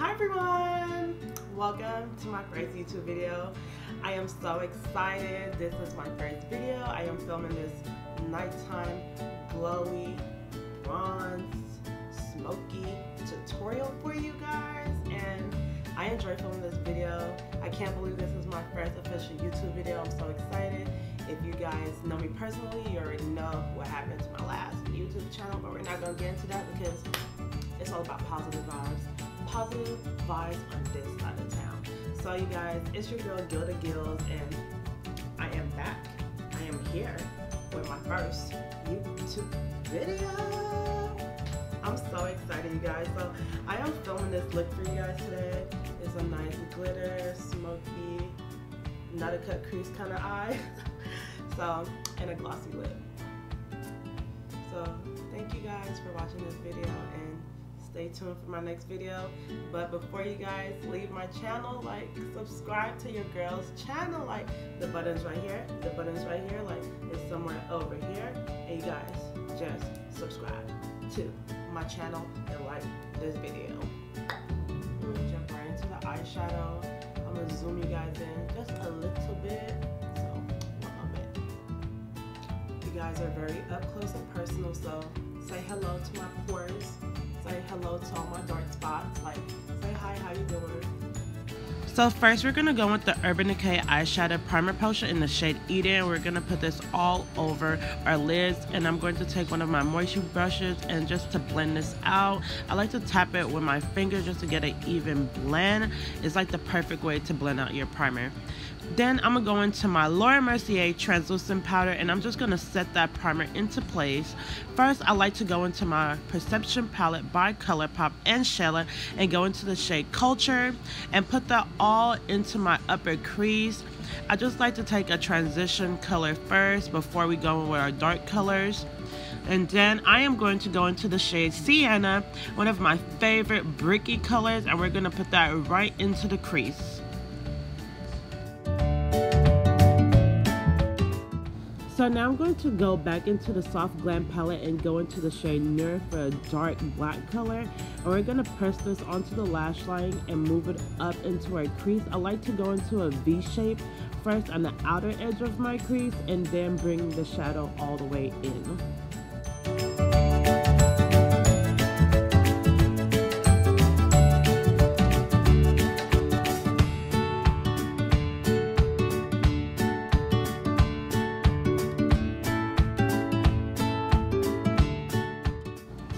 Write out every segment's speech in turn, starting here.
Hi everyone! Welcome to my first YouTube video. I am so excited. This is my first video. I am filming this nighttime glowy bronze smoky tutorial for you guys, and I enjoy filming this video. I can't believe this is my first official YouTube video. I'm so excited. If you guys know me personally, you already know what happened to my last YouTube channel, but we're not going to get into that because it's all about positive vibes. Positive vibes on this side of town. So you guys, it's your girl Gildagils, and I am back. I am here with my first YouTube video. I'm so excited, you guys. So I am filming this look for you guys today. It's a nice glitter, smoky, not a cut crease kind of eye. So, and a glossy lip. So thank you guys for watching this video, and stay tuned for my next video. But before you guys leave my channel, like, subscribe to your girl's channel. Like, the button's right here, the button's right here, like it's somewhere over here, and you guys just subscribe to my channel and like this video. I'm gonna jump right into the eyeshadow. I'm gonna zoom you guys in just a little bit, so one bit. You guys are very up close and personal, so say hello to my pores. Say hello to all my dark spots. Like, say hi, how you doing? So first we're going to go with the Urban Decay eyeshadow primer potion in the shade Eden. We're going to put this all over our lids, and I'm going to take one of my moisture brushes and just to blend this out. I like to tap it with my fingers just to get an even blend. It's like the perfect way to blend out your primer. Then I'm going to go into my Laura Mercier translucent powder, and I'm just going to set that primer into place. First, I like to go into my Perception palette by ColorPop and Shayla and go into the shade Culture and put that all into my upper crease. I just like to take a transition color first before we go in with our dark colors. And then I am going to go into the shade Sienna, one of my favorite bricky colors, and we're going to put that right into the crease. So now I'm going to go back into the Soft Glam palette and go into the shade Noir for a dark black color. And we're going to press this onto the lash line and move it up into our crease. I like to go into a V shape first on the outer edge of my crease and then bring the shadow all the way in.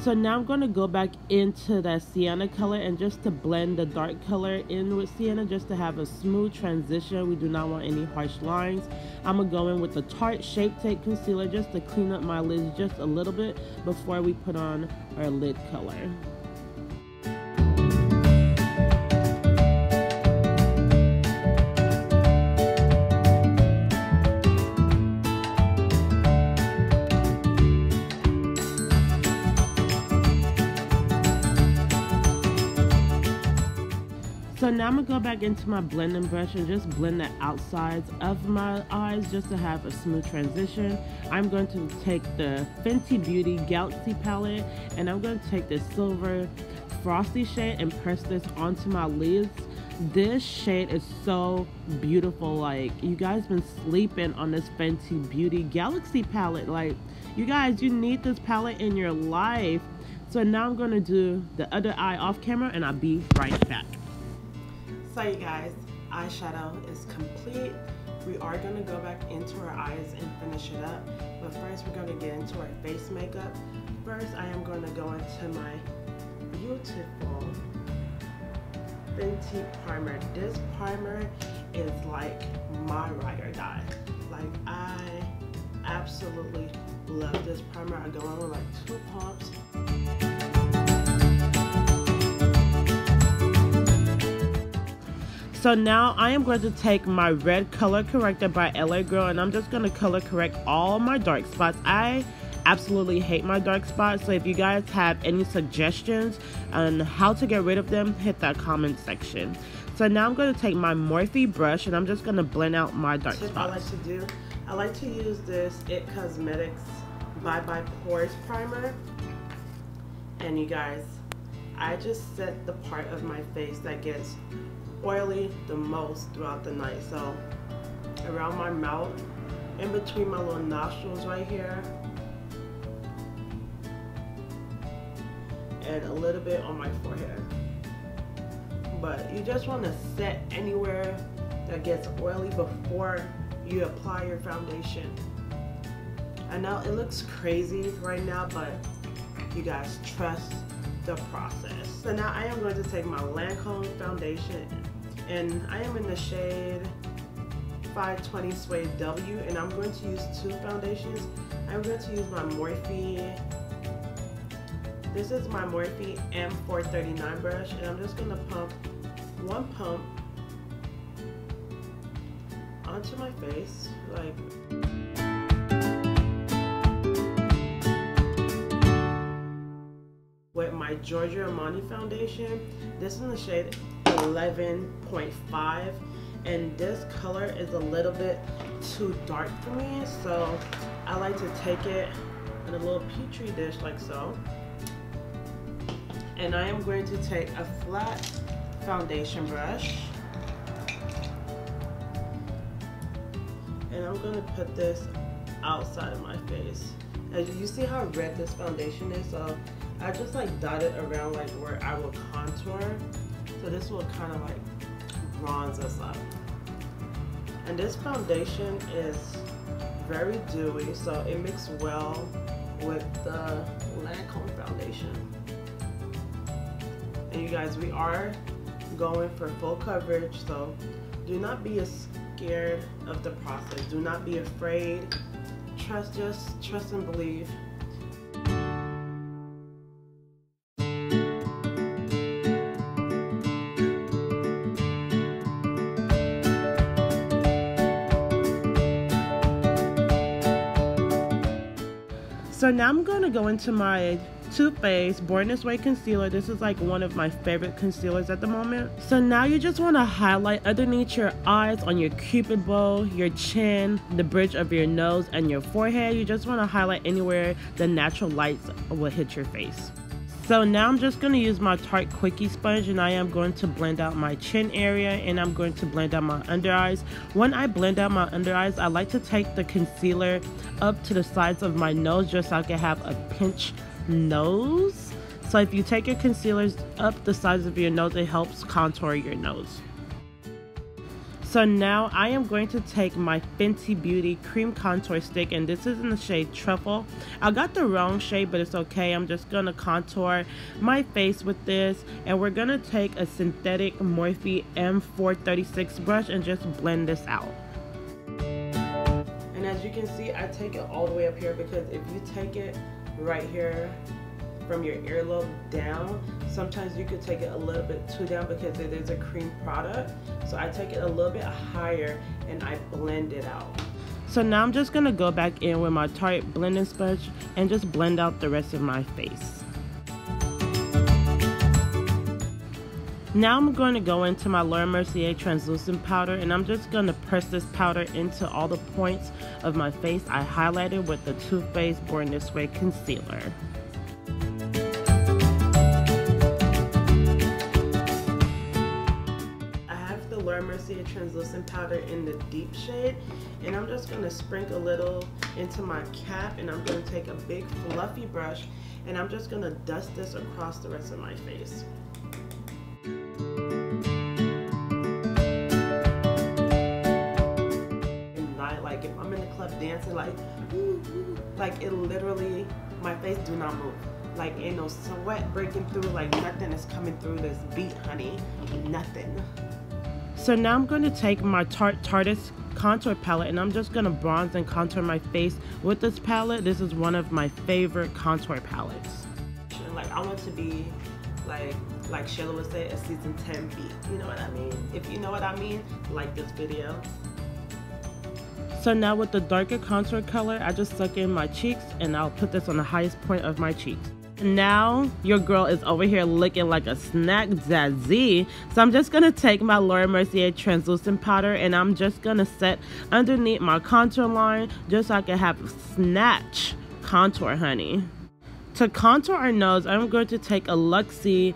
So now I'm going to go back into that sienna color and just to blend the dark color in with sienna, just to have a smooth transition. We do not want any harsh lines. I'm going to go in with the Tarte Shape Tape Concealer just to clean up my lids just a little bit before we put on our lid color. So now I'm going to go back into my blending brush and just blend the outsides of my eyes just to have a smooth transition. I'm going to take the Fenty Beauty Galaxy palette, and I'm going to take this silver frosty shade and press this onto my lids. This shade is so beautiful. Like, you guys been sleeping on this Fenty Beauty Galaxy palette. Like, you guys, you need this palette in your life. So now I'm going to do the other eye off camera, and I'll be right back. So you guys, eyeshadow is complete. We are going to go back into our eyes and finish it up. But first we're going to get into our face makeup. First I am going to go into my beautiful Fenty primer. This primer is like my ride or die. Like, I absolutely love this primer. I go on with like 2 pumps. So now I am going to take my red color corrector by LA Girl, and I'm just going to color correct all my dark spots. I absolutely hate my dark spots, so if you guys have any suggestions on how to get rid of them, hit that comment section. So now I'm going to take my Morphe brush, and I'm just going to blend out my dark spots. I like to use this It Cosmetics Bye Bye Pores primer, and you guys, I just set the part of my face that gets oily the most throughout the night. So around my mouth, in between my little nostrils right here, and a little bit on my forehead. But you just want to set anywhere that gets oily before you apply your foundation. I know it looks crazy right now, but you guys, trust the process. So now I am going to take my Lancôme foundation, and I am in the shade 520 Suede W, and I'm going to use two foundations. I'm going to use my Morphe. This is my Morphe M439 brush, and I'm just going to pump one pump onto my face, like. With my Giorgio Armani foundation. This is in the shade 11.5, and this color is a little bit too dark for me, so I like to take it in a little petri dish like so. And I am going to take a flat foundation brush, and I'm going to put this outside of my face. As you see how red this foundation is, so I just like dot it around like where I will contour, so this will kind of like bronze us up. And this foundation is very dewy, so it mixes well with the Lancôme foundation. And you guys, we are going for full coverage, so do not be scared of the process. Do not be afraid. Just trust and believe. So now I'm going to go into my TooFaced Born This Way concealer. This is like one of my favorite concealers at the moment. So now you just want to highlight underneath your eyes, on your cupid bow, your chin, the bridge of your nose, and your forehead. You just want to highlight anywhere the natural lights will hit your face. So now I'm just going to use my Tarte Quickie sponge, and I am going to blend out my chin area, and I'm going to blend out my under eyes. When I blend out my under eyes, I like to take the concealer up to the sides of my nose just so I can have a pinch nose. So if you take your concealers up the sides of your nose, it helps contour your nose. So now I am going to take my Fenty Beauty Cream Contour Stick, and this is in the shade Truffle. I got the wrong shade, but it's okay. I'm just going to contour my face with this, and we're going to take a synthetic Morphe M436 brush and just blend this out. And as you can see, I take it all the way up here, because if you take it right here from your earlobe down, sometimes you could take it a little bit too down because it is a cream product. So I take it a little bit higher and I blend it out. So now I'm just gonna go back in with my Tarte blending sponge and just blend out the rest of my face. Now I'm going to go into my Laura Mercier translucent powder, and I'm just going to press this powder into all the points of my face I highlighted with the TooFaced Born This Way concealer. Laura Mercier translucent powder in the deep shade, and I'm just going to sprinkle a little into my cap, and I'm going to take a big fluffy brush and I'm just going to dust this across the rest of my face. And like if I'm in the club dancing, like it literally, my face do not move. Like ain't no sweat breaking through, like nothing is coming through this beat, honey, nothing. So now I'm going to take my Tarte contour palette, and I'm just going to bronze and contour my face with this palette. This is one of my favorite contour palettes. Like I want to be like Shayla would say, a season 10 beat. You know what I mean? If you know what I mean, like this video. So now with the darker contour color, I just suck in my cheeks, and I'll put this on the highest point of my cheeks. Now your girl is over here looking like a snack zazie. So I'm just gonna take my Laura Mercier translucent powder, and I'm just gonna set underneath my contour line just so I can have snatch contour, honey. To contour our nose, I'm going to take a Luxie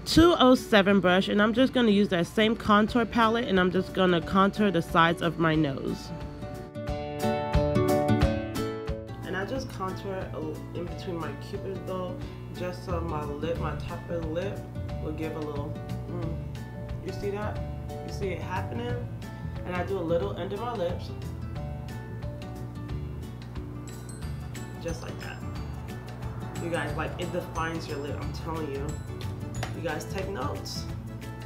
207 brush, and I'm just going to use that same contour palette, and I'm just going to contour the sides of my nose. And I just contour in between my cupids though, just so my top of the lip will give a little, you see that? You see it happening? And I do a little under my lips, just like that. You guys, like, it defines your lip, I'm telling you. You guys take notes.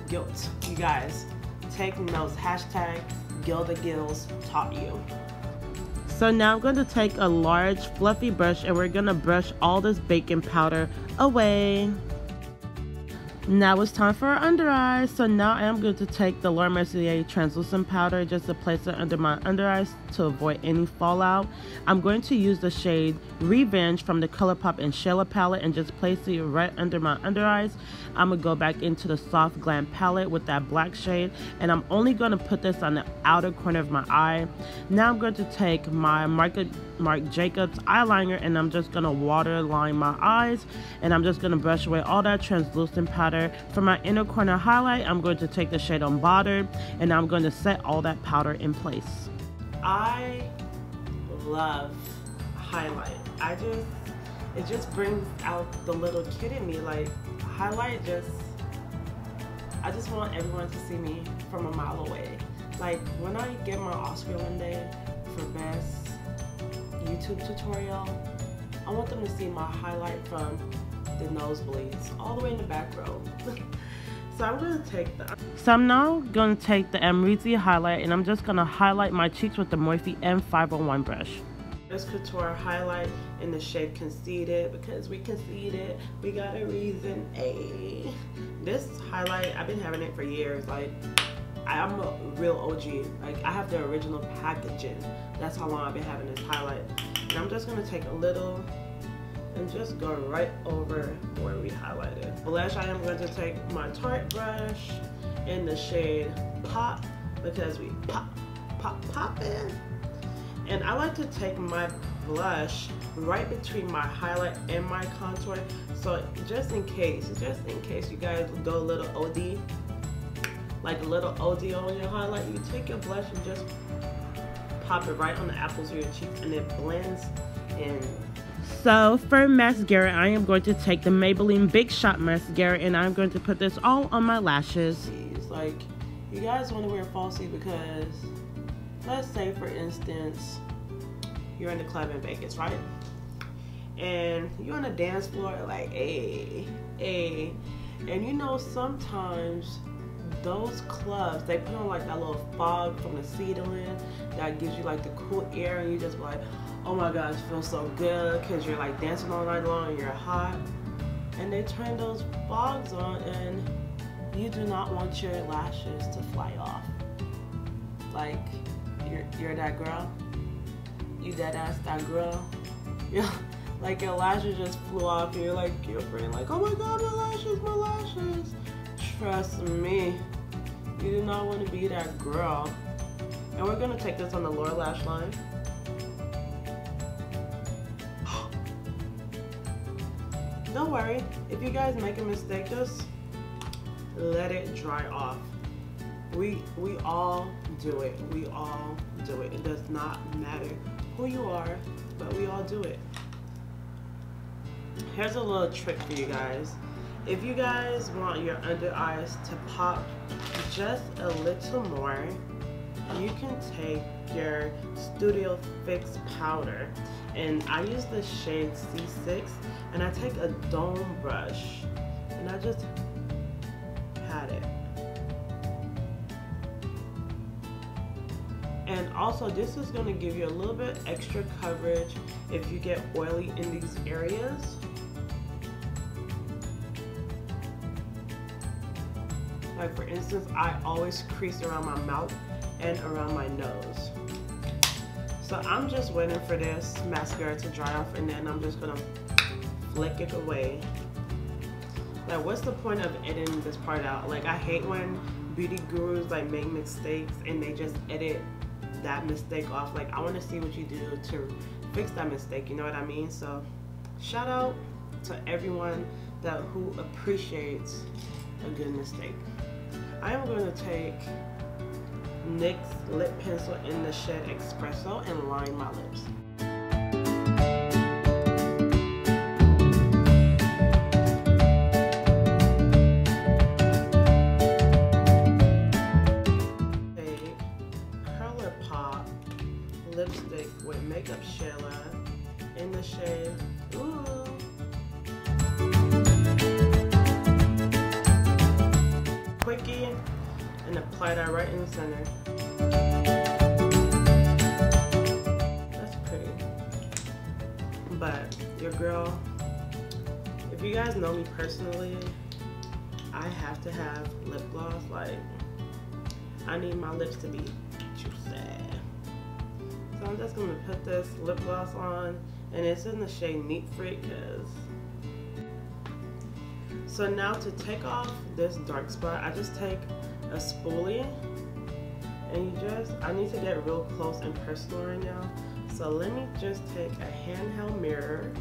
Guilt. You guys take notes. Hashtag Gildagils taught you. So now I'm going to take a large fluffy brush, and we're going to brush all this baking powder away. Now it's time for our under eyes. So now I am going to take the Laura Mercier translucent powder just to place it under my under eyes to avoid any fallout. I'm going to use the shade Revenge from the ColorPop and Shayla palette and just place it right under my under eyes. I'm going to go back into the soft Glam palette with that black shade, and I'm only going to put this on the outer corner of my eye. Now I'm going to take my Marc Jacobs eyeliner, and I'm just going to waterline my eyes, and I'm just going to brush away all that translucent powder. For my inner corner highlight, I'm going to take the shade Unbothered, and I'm going to set all that powder in place. I love highlight. It just brings out the little kid in me. Like, highlight I just want everyone to see me from a mile away. Like, when I get my Oscar one day for best YouTube tutorial, I want them to see my highlight from the nosebleeds all the way in the back row. So I'm now going to take the Amrezy highlight, and I'm just going to highlight my cheeks with the Morphe M501 brush. This couture highlight in the shade Conceited, because we conceited, we got a reason. Ay. This highlight, I've been having it for years. Like, I'm a real OG. Like, I have the original packaging. That's how long I've been having this highlight. And I'm just going to take a little and just go right over where we highlighted. Blush, I am going to take my Tarte brush in the shade Pop, because we pop in. And I like to take my blush right between my highlight and my contour. So just in case you guys go a little OD, like a little OD on your highlight, you take your blush and just pop it right on the apples of your cheeks, and it blends in. So for mascara, I am going to take the Maybelline Big Shot mascara, and I'm going to put this all on my lashes. Like, you guys want to wear falsies because, let's say for instance, you're in the club in Vegas, right? And you're on the dance floor, like, hey. And you know, sometimes those clubs, they put on like that little fog from the ceiling that gives you like the cool air, and you just be like, oh my gosh, it feels so good, because you're like dancing all night long and you're hot. And they turn those fogs on, and you do not want your lashes to fly off. Like, you're that girl. You dead ass that girl. Yeah, like your lashes just flew off, and you're like, your friend, like, oh my god, my lashes. Trust me, you do not want to be that girl. And we're gonna take this on the lower lash line. Don't worry, if you guys make a mistake, just let it dry off. We all do it. We all do it. It does not matter who you are, but we all do it. Here's a little trick for you guys. If you guys want your under eyes to pop just a little more, you can take your Studio Fix powder, and I use the shade C6, and I take a dome brush and I just pat it. And also, this is going to give you a little bit extra coverage if you get oily in these areas. Like, for instance, I always crease around my mouth and around my nose. So I'm just waiting for this mascara to dry off, and then I'm just gonna flick it away. Like, what's the point of editing this part out? Like, I hate when beauty gurus like make mistakes and they just edit that mistake off. Like, I want to see what you do to fix that mistake, you know what I mean? So shout out to everyone who appreciates a good mistake. I am going to take NYX lip pencil in the shade Espresso and line my lips. ColorPop lipstick with Makeup Shayla in the shade Quickie, and apply that right in the center. That's pretty. But your girl, if you guys know me personally, I have to have lip gloss. Like, I need my lips to be juicy. So I'm just gonna put this lip gloss on, and it's in the shade Neat Freak. So now to take off this dark spot, I just take a spoolie, and I need to get real close and personal right now. So let me just take a handheld mirror.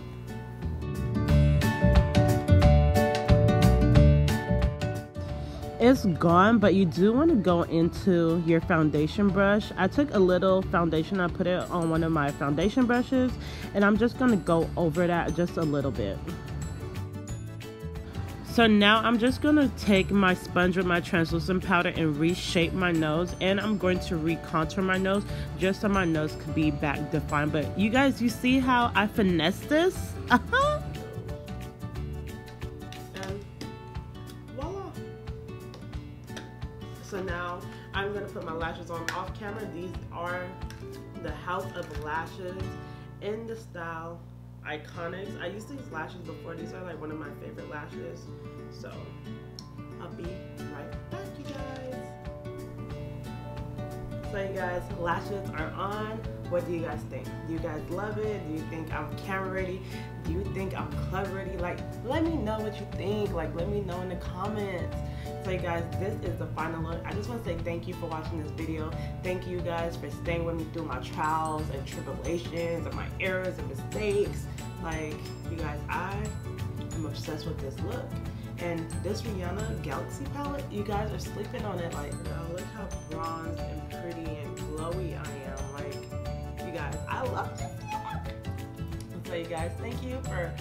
It's gone, but you do want to go into your foundation brush. I took a little foundation, I put it on one of my foundation brushes, and I'm just going to go over that just a little bit. So now I'm just going to take my sponge with my translucent powder and reshape my nose, and I'm going to recontour my nose just so my nose could be back defined. But you guys, you see how I finesse this? And voila. So now I'm going to put my lashes on off camera. These are the House of Lashes in the style Iconics. I used these lashes before. These are like one of my favorite lashes. So I'll be right back, you guys. So you guys, lashes are on. What do you guys think? Do you guys love it? Do you think I'm camera ready? Do you think I'm club ready? Like, let me know what you think. Like, let me know in the comments. So you guys, this is the final look. I just want to say thank you for watching this video. Thank you guys for staying with me through my trials and tribulations and my errors and mistakes. Like, you guys, I am obsessed with this look. And this Rihanna Galaxy palette, you guys are sleeping on it. Like, look how bronzed and pretty and glowy I am. Like, you guys, I love this look. So you guys, thank you for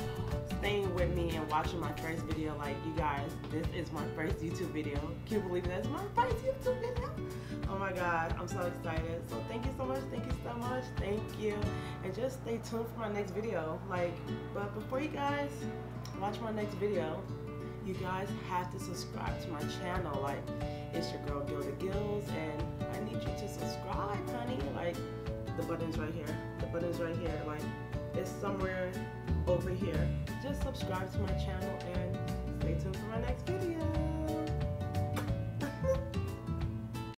staying with me and watching my first video. Like, you guys, this is my first YouTube video. Can you believe that's my first YouTube video? Oh my god, I'm so excited. So thank you so much, thank you so much, thank you. And just stay tuned for my next video. Like, but before you guys watch my next video, you guys have to subscribe to my channel. Like, it's your girl Gildagils, and I need you to subscribe, honey. Like, the button's right here, the button's right here. Like, it's somewhere over here. Just subscribe to my channel and